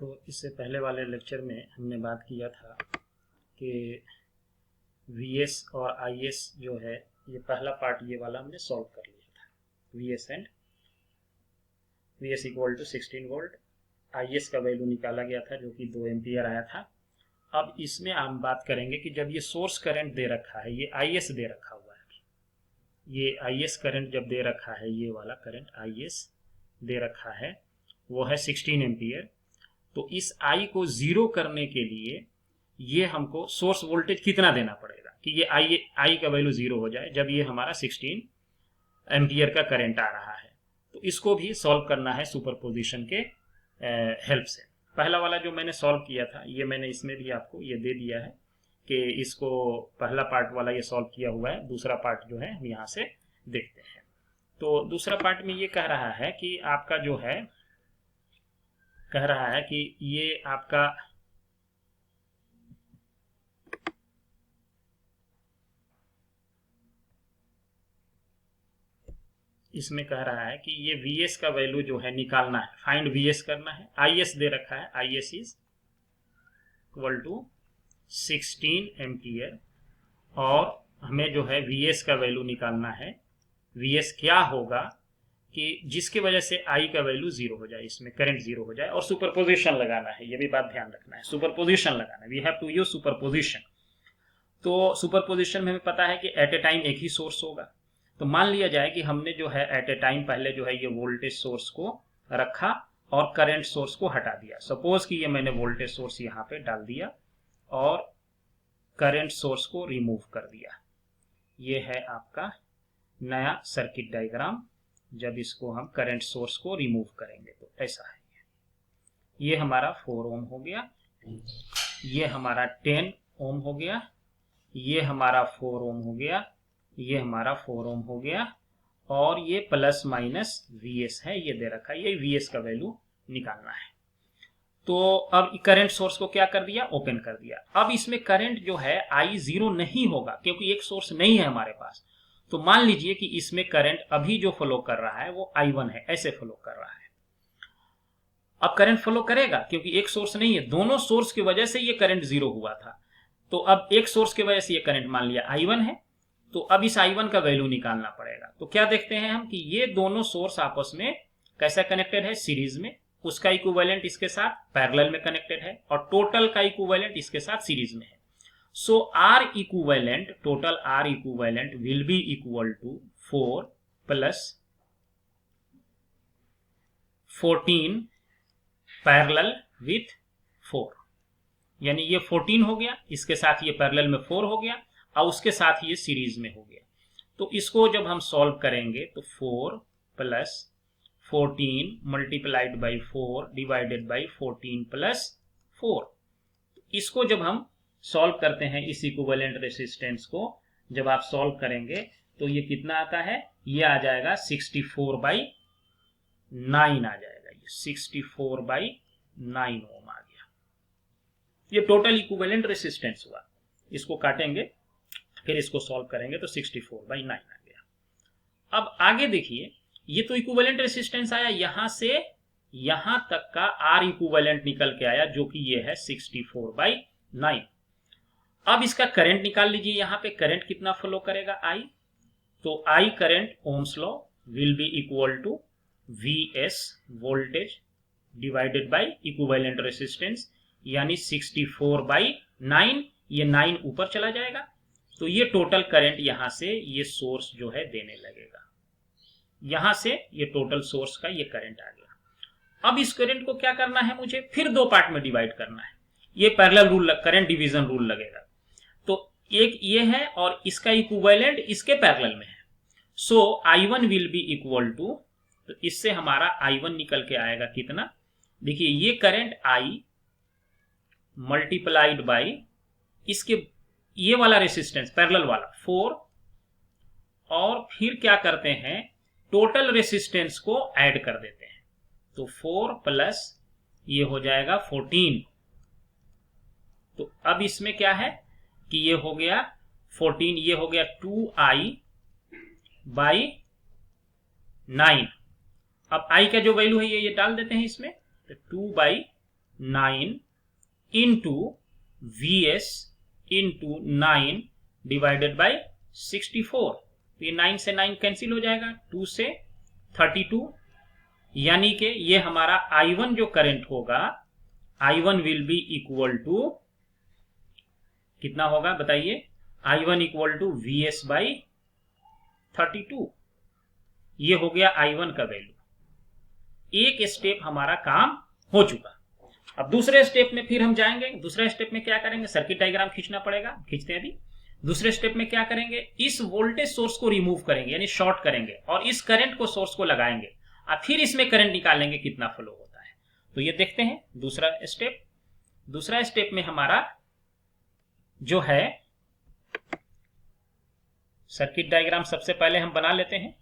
तो इससे पहले वाले लेक्चर में हमने बात किया था कि वीएस और आईएस जो है, ये पहला पार्ट ये वाला हमने सॉल्व कर लिया था। VS and VS equal to 16 volt, IS का वैल्यू निकाला गया था जो कि 2 एम्पियर आया था। अब इसमें हम बात करेंगे कि जब ये सोर्स करंट दे रखा है, ये आईएस दे रखा हुआ है, ये आईएस करंट जब दे रखा है, ये वाला करंट आईएस दे रखा है, वो है 16 एम्पियर। तो इस आई को जीरो करने के लिए ये हमको सोर्स वोल्टेज कितना देना पड़ेगा कि ये आई का वैल्यू जीरो हो जाए जब ये हमारा 16 एम्पियर का करंट आ रहा है। तो इसको भी सॉल्व करना है सुपरपोजिशन के हेल्प से। पहला वाला जो मैंने सॉल्व किया था, ये मैंने इसमें भी आपको ये दे दिया है कि इसको पहला पार्ट वाला ये सॉल्व किया हुआ है। दूसरा पार्ट जो है हम यहाँ से देखते हैं। तो दूसरा पार्ट में ये कह रहा है कि आपका जो है, कह रहा है कि ये आपका इसमें कह रहा है कि ये Vs का वैल्यू जो है निकालना है, फाइंड Vs करना है। Is दे रखा है, Is is equal to 16 ampere और हमें जो है Vs का वैल्यू निकालना है। Vs क्या होगा कि जिसकी वजह से I का वैल्यू जीरो हो जाए, इसमें करंट जीरो हो जाए, और सुपरपोजिशन लगाना है। ये भी बात ध्यान रखना है, सुपरपोजिशन लगाना है। We have to use superposition. तो सुपरपोजिशन में हमें पता है कि एट ए टाइम एक ही सोर्स होगा। तो मान लिया जाए कि हमने जो है एट ए टाइम पहले जो है ये वोल्टेज सोर्स को रखा और करंट सोर्स को हटा दिया। सपोज कि ये मैंने वोल्टेज सोर्स यहाँ पे डाल दिया और करंट सोर्स को रिमूव कर दिया। ये है आपका नया सर्किट डायग्राम जब इसको हम करंट सोर्स को रिमूव करेंगे। तो ऐसा है, ये हमारा 4 ओम हो गया, ये हमारा 10 ओम हो गया, ये हमारा 4 ओम हो गया, ये हमारा 4 ओम हो गया, और ये प्लस माइनस Vs है, ये दे रखा है। ये Vs का वैल्यू निकालना है। तो अब करंट सोर्स को क्या कर दिया, ओपन कर दिया। अब इसमें करंट जो है आई जीरो नहीं होगा क्योंकि एक सोर्स नहीं है हमारे पास। तो मान लीजिए कि इसमें करंट अभी जो फ्लो कर रहा है वो I1 है, ऐसे फ्लो कर रहा है। अब करंट फ्लो करेगा क्योंकि एक सोर्स नहीं है, दोनों सोर्स की वजह से ये करंट जीरो हुआ था। तो अब एक सोर्स की वजह से ये करंट मान लिया I1 है, तो अब इस I1 का वैल्यू निकालना पड़ेगा। तो क्या देखते हैं हम कि ये दोनों सोर्स आपस में कैसा कनेक्टेड है, सीरीज में। उसका इक्विवेलेंट इसके साथ पैरेलल में कनेक्टेड है और टोटल का इक्विवेलेंट इसके साथ सीरीज में है। So R equivalent, total R equivalent will be equal to 4 plus 14 parallel with 4, यानी ये 14 हो गया, इसके साथ ये पैरेलल में 4 हो गया और उसके साथ ये सीरीज में हो गया। तो इसको जब हम सॉल्व करेंगे तो 4 plus 14 multiplied by 4 divided by 14 plus 4। इसको जब हम सॉल्व करते हैं, इस इक्विवेलेंट रेसिस्टेंस को जब आप सॉल्व करेंगे तो ये कितना आता है, ये आ जाएगा 64/9 आ जाएगा। ये 64/9 ओम आ गया। ये टोटल इक्विवेलेंट रेसिस्टेंस हुआ। इसको काटेंगे फिर इसको सॉल्व करेंगे तो 64/9 आ गया। अब आगे देखिए, ये तो इक्विवेलेंट रेसिस्टेंस आया, यहां से यहां तक का आर इक्विवेलेंट निकल के आया जो कि ये है 64/9। अब इसका करंट निकाल लीजिए। यहां पे करंट कितना फ्लो करेगा, आई। तो I current Ohm's law will be equal to Vs voltage divided by equivalent resistance, यानी 64/9। ये 9 ऊपर चला जाएगा तो ये टोटल करंट यहां से ये सोर्स जो है देने लगेगा। यहां से ये टोटल सोर्स का ये करंट आ गया। अब इस करंट को क्या करना है, मुझे फिर 2 पार्ट में डिवाइड करना है। ये parallel rule, current division rule लगेगा। तो एक ये है और इसका इक्विवेलेंट इसके पैरेलल में है। So I1 will be equal to, तो इससे हमारा I1 निकल के आएगा कितना, देखिए ये करंट I मल्टीप्लाइड बाई इसके ये वाला रेसिस्टेंस पैरेलल वाला 4, और फिर क्या करते हैं, टोटल रेसिस्टेंस को ऐड कर देते हैं। तो 4 प्लस ये हो जाएगा 14। तो अब इसमें क्या है कि ये हो गया 14, ये हो गया 2I/9। अब I का जो वैल्यू है ये डाल देते हैं इसमें, तो 2/9 9 into VS into 9 divided by 64। तो ये 9 से 9 कैंसिल हो जाएगा, 2 से 32, यानी कि ये हमारा I1 जो करंट होगा, I1 will be equal to कितना होगा बताइए, I1 equal to VS by 32। ये हो गया I1 का वैल्यू। एक स्टेप हमारा काम हो चुका। अब दूसरे स्टेप में फिर हम जाएंगे। दूसरे स्टेप में क्या करेंगे, सर्किट डायग्राम खींचना पड़ेगा, खींचते हैं अभी। दूसरे स्टेप में क्या करेंगे, इस वोल्टेज सोर्स को रिमूव करेंगे यानी शॉर्ट करेंगे और इस करंट को सोर्स को लगाएंगे और फिर इसमें करंट निकालेंगे कितना फ्लो होता है। तो ये देखते हैं दूसरा स्टेप। दूसरा स्टेप में हमारा जो है सर्किट डायग्राम सबसे पहले हम बना लेते हैं।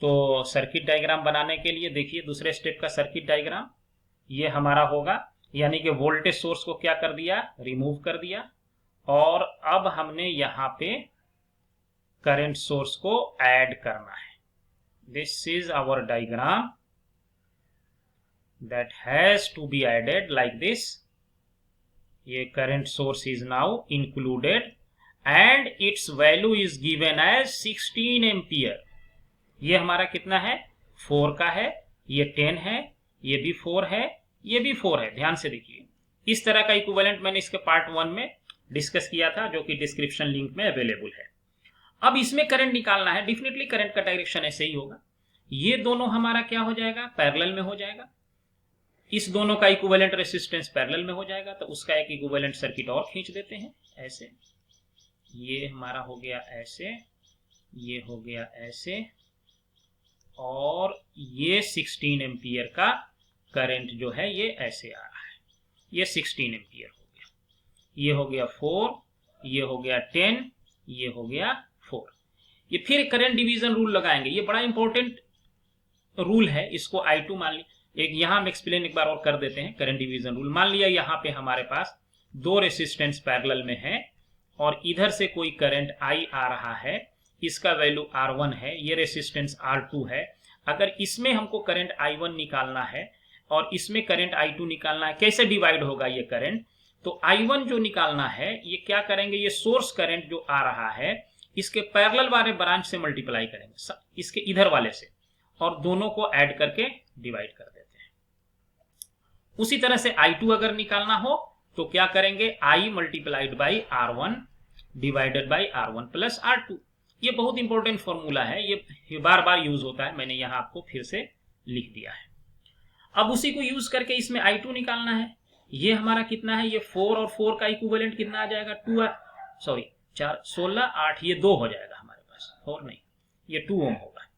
तो सर्किट डायग्राम बनाने के लिए देखिए दूसरे स्टेप का सर्किट डायग्राम ये हमारा होगा, यानी कि वोल्टेज सोर्स को क्या कर दिया, रिमूव कर दिया और अब हमने यहां पे करंट सोर्स को ऐड करना है। This is our diagram that has to be added like this. ये current source is now included and its value is given as 16 ampere. ये हमारा कितना है, 4 का है, ये 10 है, ये भी 4 है, ये भी 4 है। ध्यान से देखिए, इस तरह का इक्विवेलेंट मैंने इसके पार्ट 1 में डिस्कस किया था जो कि डिस्क्रिप्शन लिंक में अवेलेबल है। अब इसमें करंट निकालना है, डेफिनेटली करंट का डायरेक्शन ऐसे ही होगा। ये दोनों हमारा क्या हो जाएगा, पैरेलल में हो जाएगा। इस दोनों का इक्विवेलेंट रेसिस्टेंस पैरेलल में हो जाएगा, तो उसका एक इक्विवेलेंट सर्किट और खींच देते हैं ऐसे। ये हमारा हो गया ऐसे, ये हो गया ऐसे और ये 16 एम्पियर का करंट जो है ये ऐसे आ रहा है। ये 16 एम्पियर हो गया, ये हो गया 4, ये हो गया 10, ये हो गया 4। ये फिर करंट डिवीजन रूल लगाएंगे, ये बड़ा इंपॉर्टेंट रूल है, इसको I2 मान ली। एक यहां हम एक्सप्लेन एक बार और कर देते हैं करंट डिवीजन रूल। मान लिया यहां पे हमारे पास दो रेसिस्टेंस पैरेलल में है और इधर से कोई करंट I आ रहा है, इसका वैल्यू R1 है, ये रेसिस्टेंस R2 है। अगर इसमें हमको करंट I1 निकालना है और इसमें करंट I2 निकालना है, कैसे डिवाइड होगा ये करंट, तो I1 जो निकालना है ये क्या करेंगे, ये सोर्स करंट जो आ रहा है इसके पैरेलल वाले ब्रांच से मल्टीप्लाई करेंगे, इसके इधर वाले से, और दोनों को ऐड करके डिवाइड कर देते हैं। उसी तरह से I2 अगर निकालना हो तो क्या करेंगे, I multiplied by R1 divided by R1 plus R2। ये बहुत इंपॉर्टेंट फॉर्मूला है, ये बार बार यूज होता है, मैंने यहां आपको फिर से लिख दिया है। अब उसी को यूज करके इसमें I2 निकालना है। ये हमारा कितना है, ये 4 और 4 का इक्विवेलेंट कितना आ जाएगा, 4 16 8, ये 2 हो जाएगा हमारे पास, 4 नहीं, ये 2 ओम होगा।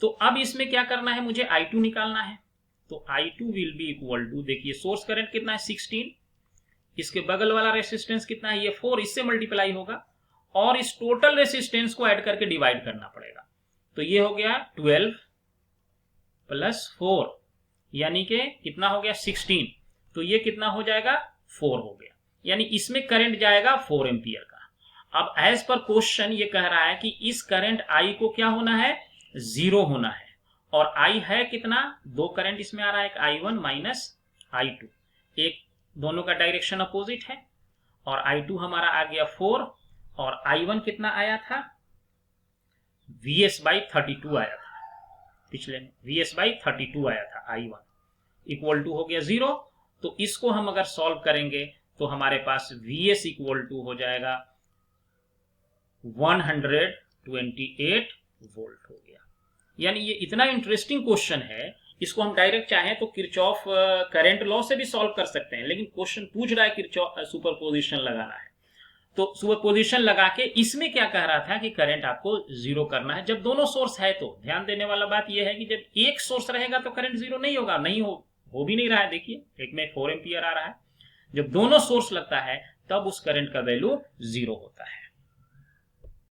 तो अब इसमें क्या करना है, मुझे I2 निकालना है। तो I2 will be equal to, देखिए सोर्स करंट कितना है 16, इसके बगल वाला रेसिस्टेंस कितना है, ये 4, इससे मल्टीप्लाई होगा और इस टोटल रेसिस्टेंस को ऐड करके डिवाइड करना पड़ेगा। तो ये हो गया 12 प्लस 4, यानी कि कितना हो गया 16। तो ये कितना हो जाएगा 4 हो गया, यानी इसमें करंट जाएगा 4 एम्पियर का। अब एज पर क्वेश्चन ये कह रहा है कि इस करंट I को क्या होना है, 0 होना है। और I है कितना, 2 करंट इसमें आ रहा है, एक I1 माइनस I2, एक दोनों का डायरेक्शन अपोजिट है। और I2 हमारा आ गया 4 और I1 कितना आया था, VS बाई 32 आया था, पिछले में VS बाई 32 आया था। I1 इक्वल टू हो गया 0। तो इसको हम अगर सॉल्व करेंगे तो हमारे पास VS इक्वल टू हो जाएगा 128 वोल्ट हो गया। यानी ये इतना इंटरेस्टिंग क्वेश्चन है, इसको हम डायरेक्ट चाहें तो किरचॉफ करंट लॉ से भी सॉल्व कर सकते हैं, लेकिन क्वेश्चन पूछ रहा है किरचॉफ सुपरपोजिशन लगाना है। तो सुपरपोजिशन लगा के इसमें क्या कह रहा था कि करंट आपको 0 करना है जब दोनों सोर्स है। तो ध्यान देने वाला बात यह है कि जब एक सोर्स रहेगा तो करंट 0 नहीं होगा, नहीं हो भी नहीं रहा है। देखिए एक में 4 एम्पियर आ रहा है, जब दोनों सोर्स लगता है तब उस करंट का वैल्यू 0 होता है।